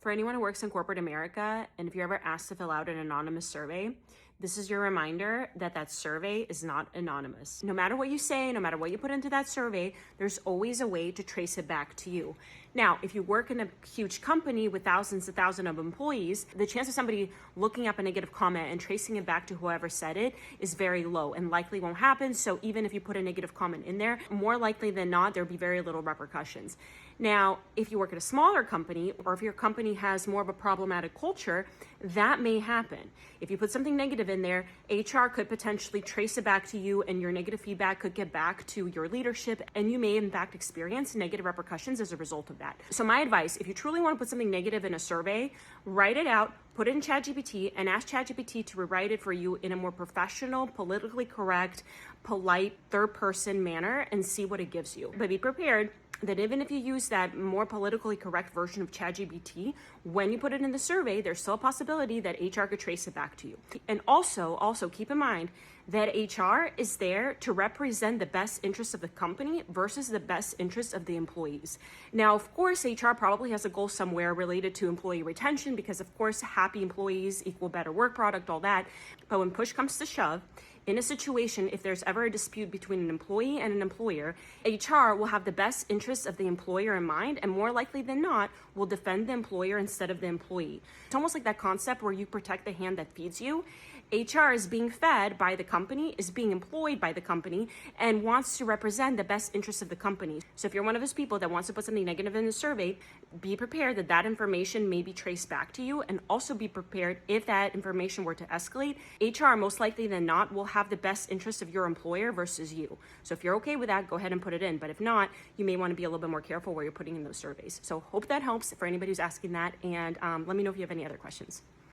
For anyone who works in corporate America, and if you're ever asked to fill out an anonymous survey, this is your reminder that that survey is not anonymous. No matter what you say, no matter what you put into that survey, there's always a way to trace it back to you. Now, if you work in a huge company with thousands and thousands of employees, the chance of somebody looking up a negative comment and tracing it back to whoever said it is very low and likely won't happen. So even if you put a negative comment in there, more likely than not, there'll be very little repercussions. Now, if you work at a smaller company, or if your company has more of a problematic culture, that may happen. If you put something negative in there, HR could potentially trace it back to you, and your negative feedback could get back to your leadership, and you may in fact experience negative repercussions as a result of that. So my advice, if you truly want to put something negative in a survey, write it out, put it in ChatGPT, and ask ChatGPT to rewrite it for you in a more professional, politically correct, polite, third-person manner, and see what it gives you. But be prepared that even if you use that more politically correct version of ChatGPT, when you put it in the survey, there's still a possibility that HR could trace it back to you. And also keep in mind that HR is there to represent the best interests of the company versus the best interests of the employees. Now, of course, HR probably has a goal somewhere related to employee retention because, of course, happy employees equal better work product, all that. But when push comes to shove, in a situation, if there's ever a dispute between an employee and an employer, HR will have the best interests of the employer in mind, and more likely than not, will defend the employer instead of the employee. It's almost like that concept where you protect the hand that feeds you. HR is being fed by the company, is being employed by the company, and wants to represent the best interests of the company. So if you're one of those people that wants to put something negative in the survey, be prepared that that information may be traced back to you, and also be prepared if that information were to escalate, HR most likely than not will have the best interest of your employer versus you. So if you're okay with that, go ahead and put it in. But if not, you may want to be a little bit more careful where you're putting in those surveys. So hope that helps for anybody who's asking that, and let me know if you have any other questions.